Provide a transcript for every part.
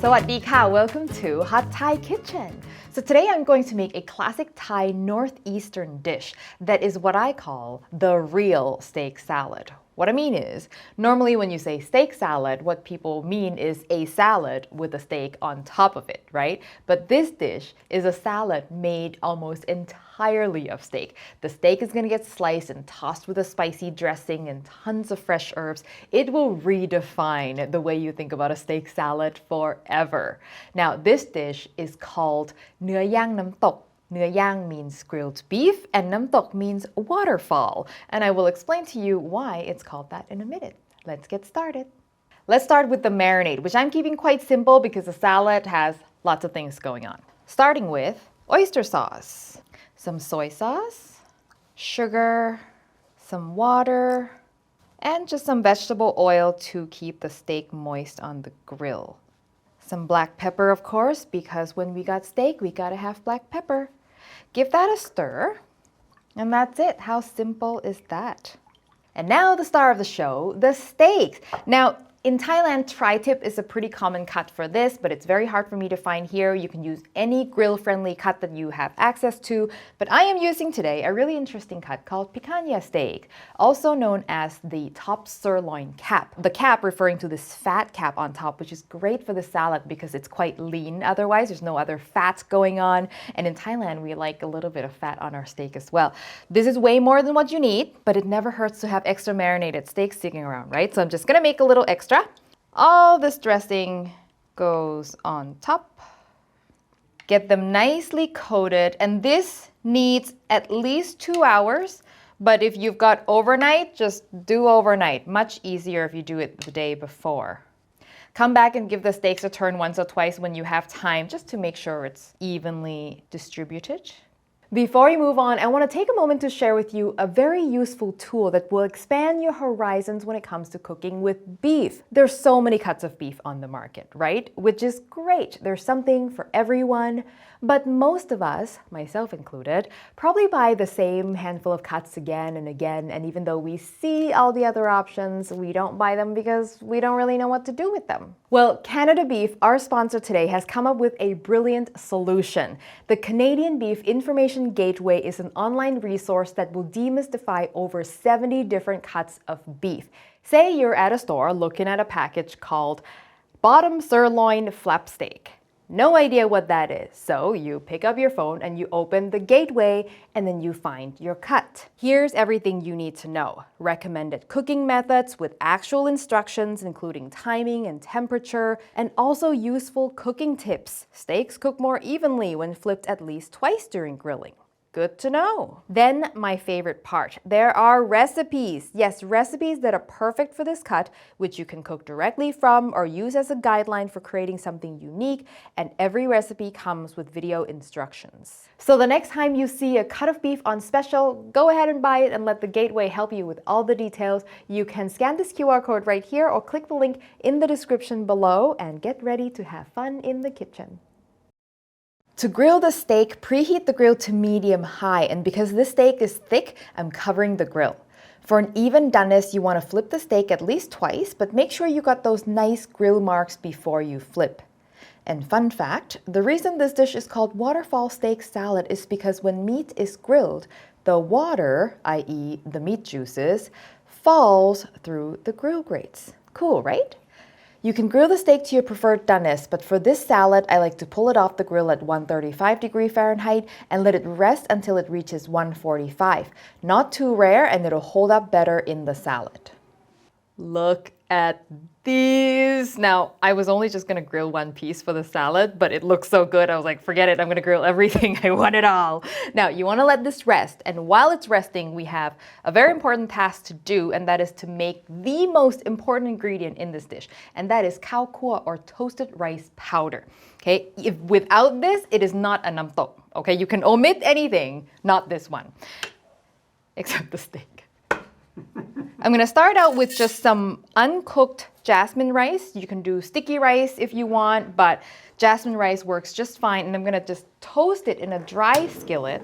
Sawadee ka, welcome to Hot Thai Kitchen. So today I'm going to make a classic Thai northeastern dish that is what I call the real steak salad. What I mean is, normally when you say steak salad, what people mean is a salad with a steak on top of it, right? But this dish is a salad made almost entirely of steak. The steak is gonna get sliced and tossed with a spicy dressing and tons of fresh herbs. It will redefine the way you think about a steak salad forever. Now, this dish is called เนื้อย่างน้ำตก. เนื้อย่าง means grilled beef and น้ำตก means waterfall. And I will explain to you why it's called that in a minute. Let's get started. Let's start with the marinade, which I'm keeping quite simple because the salad has lots of things going on. Starting with oyster sauce, some soy sauce, sugar, some water, and just some vegetable oil to keep the steak moist on the grill. Some black pepper, of course, because when we got steak, we gotta have black pepper. Give that a stir, and that's it. How simple is that? And now the star of the show, the steaks. Now, in Thailand, tri-tip is a pretty common cut for this, but it's very hard for me to find here. You can use any grill-friendly cut that you have access to, but I am using today a really interesting cut called picanha steak, also known as the top sirloin cap. The cap referring to this fat cap on top, which is great for the salad because it's quite lean. Otherwise, there's no other fat going on. And in Thailand, we like a little bit of fat on our steak as well. This is way more than what you need, but it never hurts to have extra marinated steak sticking around, right? So I'm just gonna make a little extra. All this dressing goes on top. Get them nicely coated, and this needs at least 2 hours, but if you've got overnight, just do overnight. Much easier if you do it the day before. Come back and give the steaks a turn once or twice when you have time, just to make sure it's evenly distributed. Before we move on, I want to take a moment to share with you a very useful tool that will expand your horizons when it comes to cooking with beef. There's so many cuts of beef on the market, right? Which is great. There's something for everyone. But most of us, myself included, probably buy the same handful of cuts again and again. And even though we see all the other options, we don't buy them because we don't really know what to do with them. Well, Canada Beef, our sponsor today, has come up with a brilliant solution. The Canadian Beef Information Gateway is an online resource that will demystify over 70 different cuts of beef. Say you're at a store looking at a package called bottom sirloin flap steak. No idea what that is. So you pick up your phone and you open the gateway and then you find your cut. Here's everything you need to know. Recommended cooking methods with actual instructions, including timing and temperature, and also useful cooking tips. Steaks cook more evenly when flipped at least twice during grilling. Good to know. Then my favorite part, there are recipes. Yes, recipes that are perfect for this cut, which you can cook directly from or use as a guideline for creating something unique, and every recipe comes with video instructions. So the next time you see a cut of beef on special, go ahead and buy it and let the gateway help you with all the details. You can scan this QR code right here or click the link in the description below and get ready to have fun in the kitchen. To grill the steak, preheat the grill to medium-high, and because this steak is thick, I'm covering the grill. For an even doneness, you want to flip the steak at least twice, but make sure you got those nice grill marks before you flip. And fun fact, the reason this dish is called waterfall steak salad is because when meat is grilled, the water, i.e. the meat juices, falls through the grill grates. Cool, right? You can grill the steak to your preferred doneness, but for this salad, I like to pull it off the grill at 135°F and let it rest until it reaches 145. Not too rare, and it'll hold up better in the salad. Look at these. Now, I was only just gonna grill one piece for the salad, but it looks so good. I was like, forget it, I'm gonna grill everything. I want it all. Now, you wanna let this rest, and while it's resting, we have a very important task to do, and that is to make the most important ingredient in this dish, and that is khao kua, or toasted rice powder. Okay, if without this, it is not a nam tok. Okay, you can omit anything, not this one, except the steak. I'm gonna start out with just some uncooked jasmine rice. You can do sticky rice if you want, but jasmine rice works just fine. And I'm gonna just toast it in a dry skillet,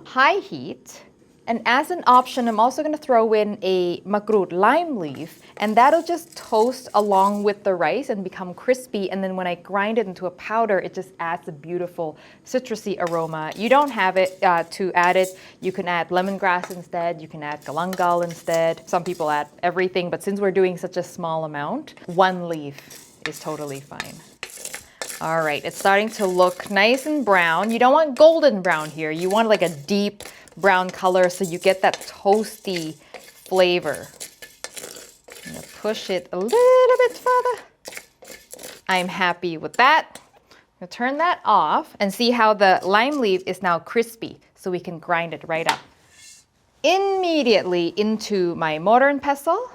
high heat, And as an option, I'm also going to throw in a makrut lime leaf, and that'll just toast along with the rice and become crispy. And then when I grind it into a powder, it just adds a beautiful citrusy aroma. You don't have it to add it. You can add lemongrass instead. You can add galangal instead. Some people add everything, but since we're doing such a small amount, one leaf is totally fine. All right, it's starting to look nice and brown. You don't want golden brown here. You want like a deep brown color so you get that toasty flavor. I'm gonna push it a little bit further. I'm happy with that. I'm gonna turn that off and see how the lime leaf is now crispy so we can grind it right up. Immediately into my mortar and pestle.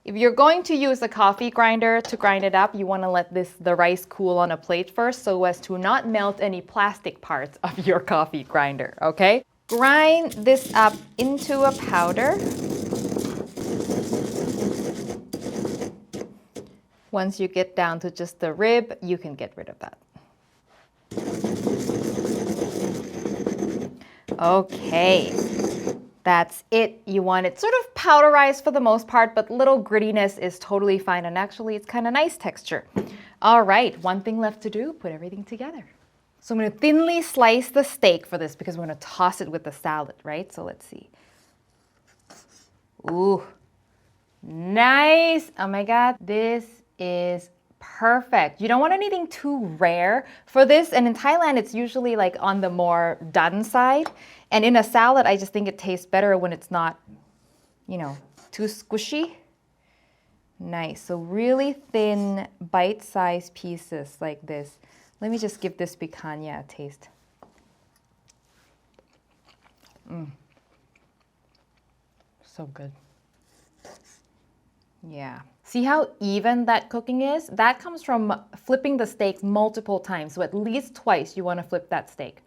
If you're going to use a coffee grinder to grind it up, you want to let the rice cool on a plate first so as to not melt any plastic parts of your coffee grinder, okay? Grind this up into a powder. Once you get down to just the rib, you can get rid of that. Okay. That's it. You want it sort of powderized for the most part, but little grittiness is totally fine. And actually, it's kind of nice texture. All right, one thing left to do, put everything together. So I'm going to thinly slice the steak for this because we're going to toss it with the salad, right? So let's see. Ooh, nice. Oh my God, this is perfect. You don't want anything too rare for this. And in Thailand, it's usually like on the more done side. And in a salad, I just think it tastes better when it's not, you know, too squishy. Nice. So really thin, bite-sized pieces like this. Let me just give this picanha a taste. So good. Yeah. See how even that cooking is? That comes from flipping the steak multiple times. So at least twice you want to flip that steak.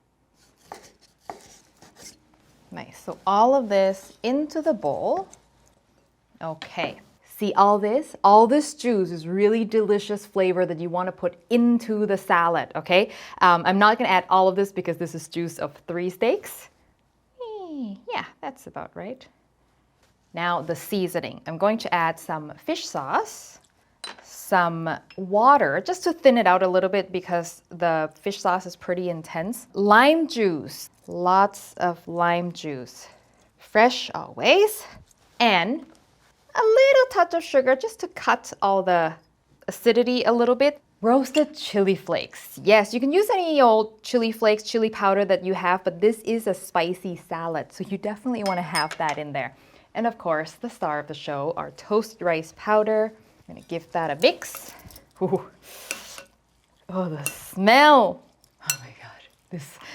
Nice. So all of this into the bowl. Okay. See all this? All this juice is really delicious flavor that you want to put into the salad, okay? I'm not going to add all of this because this is juice of 3 steaks. Yeah, that's about right. Now the seasoning. I'm going to add some fish sauce, some water, just to thin it out a little bit because the fish sauce is pretty intense. Lime juice. Lots of lime juice, fresh always, and a little touch of sugar just to cut all the acidity a little bit. Roasted chili flakes. Yes, you can use any old chili flakes, chili powder that you have, but this is a spicy salad, so you definitely want to have that in there. And of course, the star of the show, our toast rice powder. I'm going to give that a mix. Ooh. Oh, the smell. Oh my God.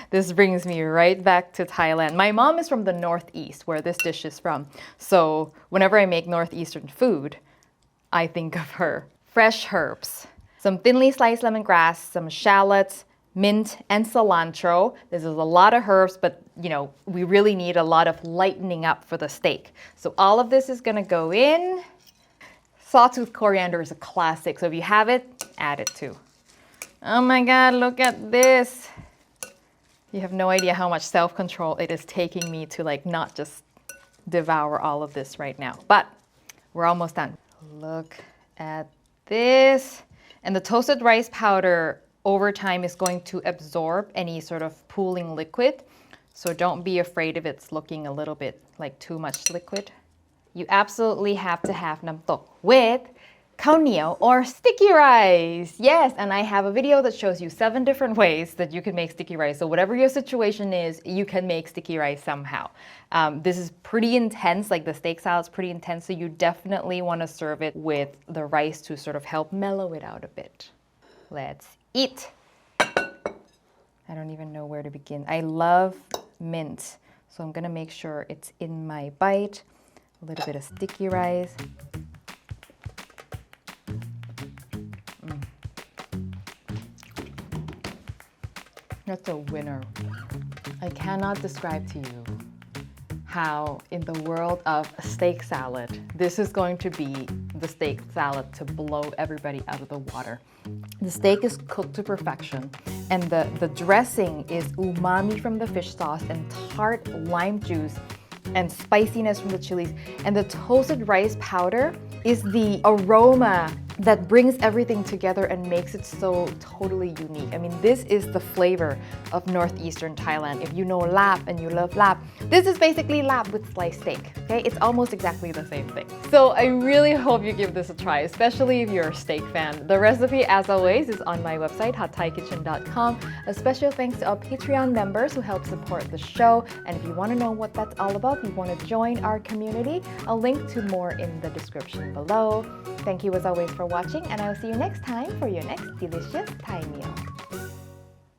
This brings me right back to Thailand. My mom is from the Northeast, where this dish is from. So whenever I make Northeastern food, I think of her. Fresh herbs, some thinly sliced lemongrass, some shallots, mint, and cilantro. This is a lot of herbs, but you know, we really need a lot of lightening up for the steak. So all of this is gonna go in. Sawtooth coriander is a classic, so if you have it, add it too. Oh my God, look at this. You have no idea how much self-control it is taking me to like not just devour all of this right now. But we're almost done. Look at this. And the toasted rice powder over time is going to absorb any sort of pooling liquid. So don't be afraid if it's looking a little bit like too much liquid. You absolutely have to have nam tok with khao niao or sticky rice. Yes, and I have a video that shows you 7 different ways that you can make sticky rice. So whatever your situation is, you can make sticky rice somehow. This is pretty intense, like the steak salad's pretty intense, so you definitely want to serve it with the rice to sort of help mellow it out a bit. Let's eat. I don't even know where to begin. I love mint, so I'm gonna make sure it's in my bite. A little bit of sticky rice. That's a winner. I cannot describe to you how in the world of steak salad, this is going to be the steak salad to blow everybody out of the water. The steak is cooked to perfection, and the dressing is umami from the fish sauce and tart lime juice and spiciness from the chilies. And the toasted rice powder is the aroma that brings everything together and makes it so totally unique. I mean, this is the flavor of northeastern Thailand. If you know lap and you love lap, this is basically lap with sliced steak, okay? It's almost exactly the same thing. So I really hope you give this a try, especially if you're a steak fan. The recipe, as always, is on my website, hotthaikitchen.com. A special thanks to our Patreon members who help support the show. And if you want to know what that's all about, if you want to join our community, I'll link to more in the description below. Thank you as always for watching, and I'll see you next time for your next delicious Thai meal.